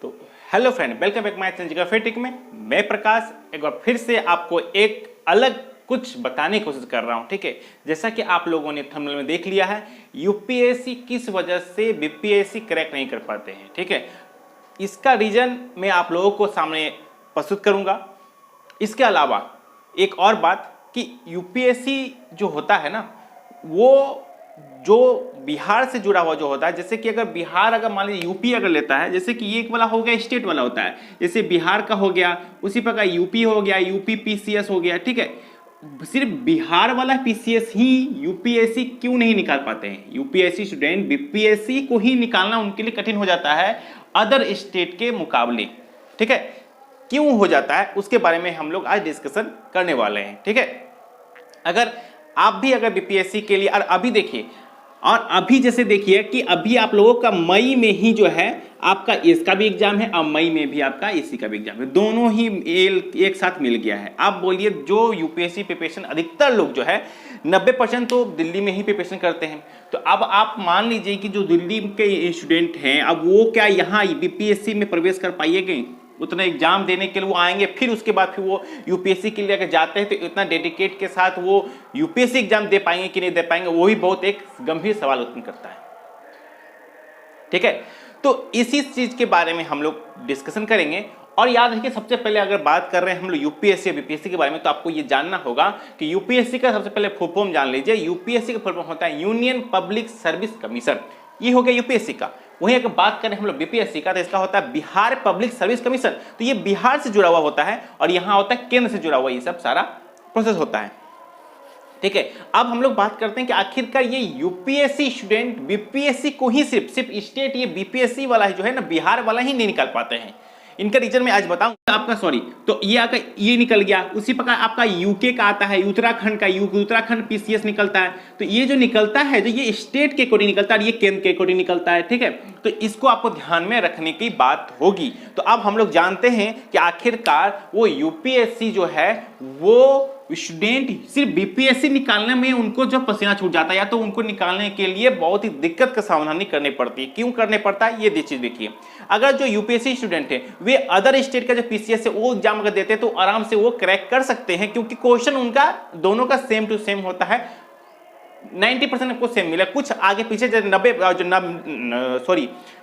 तो hello friend, welcome back my channel geography में। मैं प्रकाश एक बार फिर से आपको एक अलग कुछ बताने की कोशिश कर रहा हूं। ठीक है, जैसा कि आप लोगों ने थंबनेल में देख लिया है, यूपीएससी किस वजह से बीपीएससी क्रैक नहीं कर पाते हैं। ठीक है, इसका रीजन मैं आप लोगों को सामने प्रस्तुत करूंगा। इसके अलावा एक और बात कि यूपीएससी जो होता है ना, वो जो बिहार से जुड़ा हुआ जो होता है, जैसे कि अगर बिहार अगर मान लीजिए यूपी अगर लेता है, जैसे कि ये एक वाला हो गया स्टेट वाला होता है, जैसे बिहार का हो गया, उसी प्रकार यूपी हो गया, यूपी पीसीएस हो गया। ठीक है, सिर्फ बिहार वाला पीसीएस ही यूपीएससी क्यों नहीं निकाल पाते हैं? यूपीएससी स्टूडेंट बीपीएससी को ही निकालना उनके लिए कठिन हो जाता है अदर स्टेट के मुकाबले। ठीक है, क्यों हो जाता है उसके बारे में हम लोग आज डिस्कशन करने वाले हैं। ठीक है, अगर आप भी अगर बीपीएससी के लिए, और अभी देखिए, और अभी जैसे देखिए कि अभी आप लोगों का मई में ही जो है आपका इसका भी एग्जाम है और मई में भी आपका इसी का भी एग्जाम है, दोनों ही एक साथ मिल गया है। आप बोलिए जो यूपीएससी प्रिपरेशन अधिकतर लोग जो है 90% तो दिल्ली में ही प्रिपरेशन करते हैं। तो अब आप मान लीजिए कि जो दिल्ली के स्टूडेंट हैं, अब वो क्या यहाँ बीपीएससी में प्रवेश कर पाइएगा? उतना एग्जाम देने के लिए वो आएंगे, फिर उसके बाद फिर वो यूपीएससी के लिए अगर जाते हैं तो इतना डेडिकेट के साथ वो यूपीएससी एग्जाम दे पाएंगे कि नहीं दे पाएंगे, वो भी बहुत एक गंभीर सवाल उत्पन्न करता है। ठीक है, तो इसी चीज के बारे में हम लोग डिस्कशन करेंगे। और याद रखिए, सबसे पहले अगर बात कर रहे हैं हम लोग यूपीएससी बीपीएससी के बारे में, तो आपको ये जानना होगा कि यूपीएससी का सबसे पहले फुल फॉर्म जान लीजिए। यूपीएससी का फुल फॉर्म होता है यूनियन पब्लिक सर्विस कमीशन। ये हो गया यूपीएससी का। वहीं अगर बात करें हम लोग बीपीएससी का, तो इसका होता है बिहार पब्लिक सर्विस कमीशन। तो ये बिहार से जुड़ा हुआ होता है और यहां होता है केंद्र से जुड़ा हुआ, ये सब सारा प्रोसेस होता है। ठीक है, अब हम लोग बात करते हैं कि आखिरकार ये यूपीएससी स्टूडेंट बीपीएससी को ही सिर्फ स्टेट ये बीपीएससी वाला ही जो है ना, बिहार वाला ही नहीं निकाल पाते हैं। इनका रीजन मैं आज बताऊंगा आपका, सॉरी, तो ये आपका ये निकल गया। उसी प्रकार आपका यूके का आता है, उत्तराखंड का उत्तराखंड पीसीएस निकलता है। तो ये जो निकलता है, जो ये स्टेट के अकॉर्डिंग निकलता है, ये केंद्र के अकॉर्डिंग निकलता है। ठीक है, तो इसको आपको ध्यान में रखने की बात होगी। तो अब हम लोग जानते हैं कि आखिरकार वो यूपीएससी जो है वो स्टूडेंट सिर्फ बीपीएससी निकालने में उनको जब पसीना छूट जाता है, या तो उनको निकालने के लिए बहुत ही दिक्कत का सावधानी करनी पड़ती है। क्यों करने पड़ता है ये चीज देखिए। अगर जो यूपीएससी स्टूडेंट है वे अदर स्टेट का जो पीसीएस है वो एग्जाम अगर देते हैं तो आराम से वो क्रैक कर सकते हैं, क्योंकि क्वेश्चन उनका दोनों का सेम टू सेम होता है। 90% आपको सेम मिला, कुछ आगे पीछे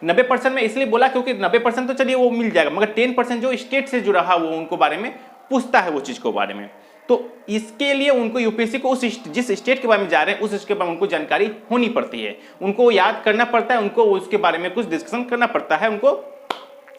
90% में इसलिए बोला क्योंकि 90% तो चलिए वो मिल जाएगा, मगर 10% जो स्टेट से जुड़ा है वो उनको बारे में पूछता है वो चीज को बारे में। तो इसके लिए उनको यूपीएससी को जिस स्टेट के बारे में जा रहे हैं उस स्टेट के बारे में उनको जानकारी होनी पड़ती है, उनको याद करना पड़ता है, उनको उसके बारे में कुछ डिस्कशन करना पड़ता है, उनको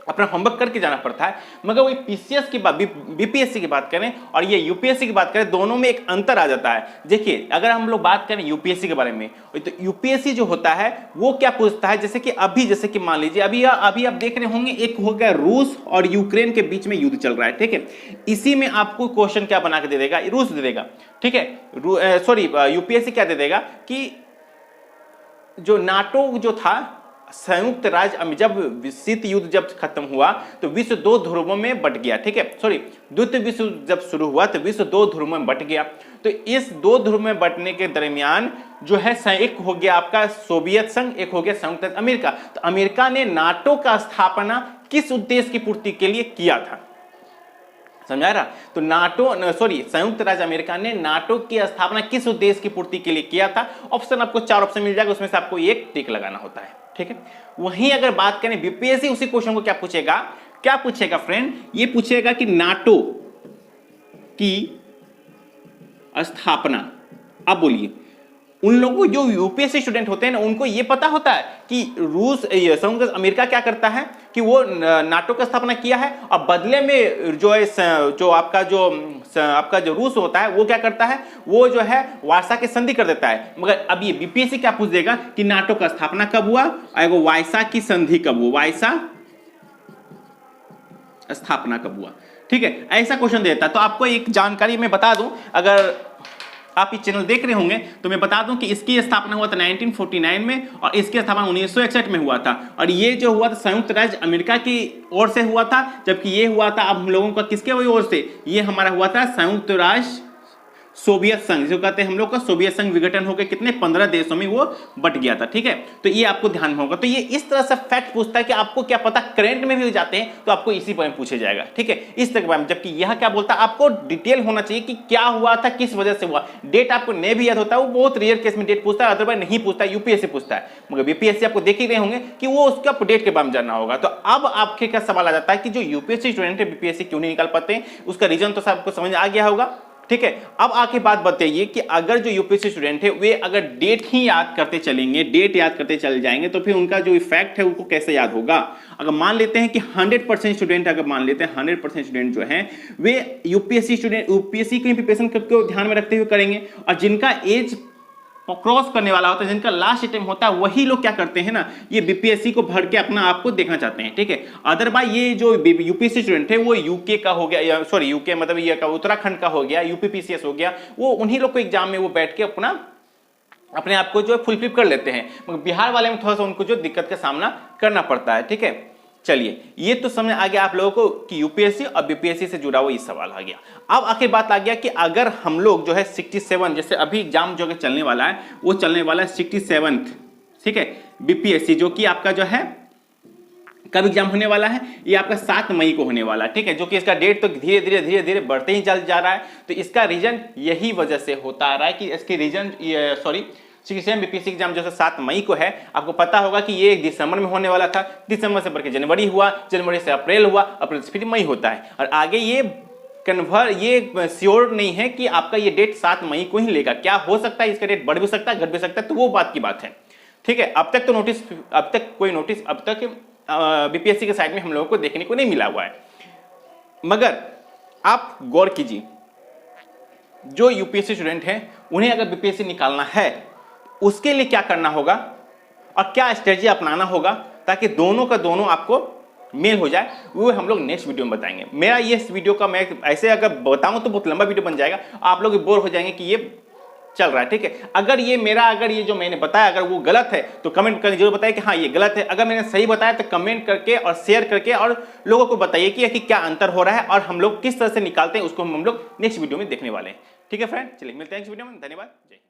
अपना होमवर्क करके जाना पड़ता है। मगर वही पीसीएस की बात, बीपीएससी की बात करें और ये यूपीएससी की बात करें, दोनों में एक अंतर आ जाता है। देखिए, अगर हम लोग बात करें यूपीएससी के बारे में, तो यूपीएससी जो होता है वो क्या पूछता है, जैसे कि मान लीजिए अभी आप देख रहे होंगे, एक हो गया रूस और यूक्रेन के बीच में युद्ध चल रहा है। ठीक है, इसी में आपको क्वेश्चन क्या बना के दे देगा, रूस दे देगा। ठीक है, सॉरी, यूपीएससी क्या दे देगा कि जो नाटो जो था, संयुक्त राज्य, जब शीत युद्ध जब खत्म हुआ तो विश्व दो ध्रुवों में बट गया। ठीक है, सॉरी, द्वितीय विश्व जब शुरू हुआ तो विश्व दो ध्रुवों में बट गया। तो इस दो ध्रुव में बटने के दरमियान जो है, एक हो गया आपका सोवियत संघ, एक हो गया संयुक्त अमेरिका। तो अमेरिका ने नाटो का स्थापना किस उद्देश्य की पूर्ति के लिए किया था, समझा रहा? तो संयुक्त राज्य अमेरिका ने नाटो की स्थापना किस उद्देश्य की पूर्ति के लिए किया था? ऑप्शन आपको 4 ऑप्शन मिल जाएगा, उसमें से आपको एक टिक लगाना होता है। ठीक है, वहीं अगर बात करें बीपीएससी उसी क्वेश्चन को क्या पूछेगा फ्रेंड, ये पूछेगा कि नाटो की स्थापना, अब बोलिए, उन लोगों जो यूपीएससी स्टूडेंट होते हैं ना, उनको ये पता होता है कि संयुक्त अमेरिका क्या करता है कि वो नाटो का स्थापना किया है, और बदले में जो आपका जो रूस होता है वो क्या करता है, वो जो है वार्सा की संधि कर देता है। मगर अब ये बीपीएससी क्या पूछ देगा कि नाटो का स्थापना कब हुआ और वो वार्सा की संधि कब हुआ, वार्सा स्थापना कब हुआ। ठीक है, ऐसा क्वेश्चन देता है। तो आपको एक जानकारी मैं बता दूं, अगर आप ये चैनल देख रहे होंगे तो मैं बता दूं कि इसकी स्थापना हुआ था 1949 में और इसकी स्थापना 1961 में हुआ था। और ये जो हुआ था संयुक्त राज्य अमेरिका की ओर से हुआ था, जबकि ये हुआ था अब हम लोगों का किसके ओर से, ये हमारा हुआ था संयुक्त राज्य सोवियत संघ, जो कहते हैं हम लोग का सोवियत संघ विघटन होकर कितने 15 देशों में वो बट गया था, ठीक है। तो ये आपको ध्यान में होगा। तो ये इस तरह से फैक्ट पूछता है कि आपको क्या पता, करंट में भी हो जाते हैं तो आपको इसी पर पूछे जाएगा, ठीक है, इस तरह के बारे में। जबकि यह क्या बोलता है, आपको डिटेल होना चाहिए कि क्या हुआ था, किस वजह से हुआ। डेट आपको नहीं भी याद होता है, वो बहुत रेयर केस में डेट पूछता है, अदरवाइज नहीं पूछता है, यूपीएससी पूछता है। मगर बीपीएससी आपको देख ही रहे होंगे कि वो उसका डेट के बारे में जानना होगा। तो अब आपके क्या सवाल आ जाता है कि जो यूपीएससी स्टूडेंट है बीपीएससी क्यों नहीं निकाल पाते, उसका रीजन तो आपको समझ आ गया होगा, ठीक है। अब आके बात बताइए कि अगर जो यूपीएससी स्टूडेंट है वे अगर डेट ही याद करते चलेंगे, डेट याद करते चल जाएंगे, तो फिर उनका जो इफेक्ट है उनको कैसे याद होगा। अगर मान लेते हैं कि 100% स्टूडेंट, अगर मान लेते हैं 100% स्टूडेंट जो हैं वे यूपीएससी स्टूडेंट यूपीएससी की प्रिपरेशन को ध्यान में रखते हुए करेंगे, और जिनका एज क्रॉस करने वाला होता है, जिनका लास्ट अटेम्प्ट होता है, वही लोग क्या करते हैं ना, ये बीपीएससी को भर के अपना आप को देखना चाहते हैं, ठीक है। अदरवाइज ये जो यूपीएससी स्टूडेंट है वो यूके का हो गया, सॉरी यूके मतलब ये का उत्तराखंड का हो गया, यूपीपीसीएस हो गया, वो उन्हीं लोग को एग्जाम में वो बैठ के अपने आप को जो है फुलफिल कर लेते हैं। मगर बिहार वाले में थोड़ा सा उनको जो दिक्कत का सामना करना पड़ता है, ठीक है। चलिए, ये तो समझ आ गया आप लोगों को कि यूपीएससी और बीपीएससी से जुड़ा हुआ ये सवाल आ गया। अब आखिर बात आ गया कि अगर हम लोग जो है 67, जैसे अभी एग्जाम जो चलने वाला है वो चलने वाला है 67, ठीक है, बीपीएससी, जो कि आपका जो है कब एग्जाम होने वाला है, ये आपका 7 मई को होने वाला है, ठीक है। जो कि इसका डेट तो धीरे धीरे बढ़ते ही चल जा रहा है। तो इसका रीजन यही वजह से होता आ रहा है कि इसके रीजन सॉरी 67 बीपीएससी एग्जाम जो 7 मई को है, आपको पता होगा कि ये दिसंबर में होने वाला था, दिसंबर से बढ़ के जनवरी हुआ, जनवरी से अप्रैल हुआ, अप्रैल से फिर मई होता है, और आगे ये श्योर नहीं है कि आपका ये डेट 7 मई को ही लेगा। क्या हो सकता है, इसका डेट बढ़ भी सकता है, घट भी सकता है, तो वो बात की बात है, ठीक है। अब तक कोई नोटिस बीपीएससी के साइड में हम लोगों को देखने को नहीं मिला हुआ है। मगर आप गौर कीजिए, जो यूपीएससी स्टूडेंट हैं उन्हें अगर बीपीएससी निकालना है, उसके लिए क्या करना होगा और क्या स्ट्रेटजी अपनाना होगा ताकि दोनों का दोनों आपको मेल हो जाए, वो हम लोग नेक्स्ट वीडियो में बताएंगे। मेरा ये वीडियो का मैं ऐसे अगर बताऊं तो बहुत लंबा वीडियो बन जाएगा, आप लोग बोर हो जाएंगे कि ये चल रहा है, ठीक है। अगर ये जो मैंने बताया अगर वो गलत है तो कमेंट करके जरूर बताइए कि हाँ ये गलत है। अगर मैंने सही बताया तो कमेंट करके और शेयर करके और लोगों को बताइए कि क्या अंतर हो रहा है और हम लोग किस तरह से निकालते हैं, उसको हम लोग नेक्स्ट वीडियो में देखने वाले हैं, ठीक है फ्रेंड। चलिए मिलते हैं नेक्स्ट वीडियो में, धन्यवाद, जय।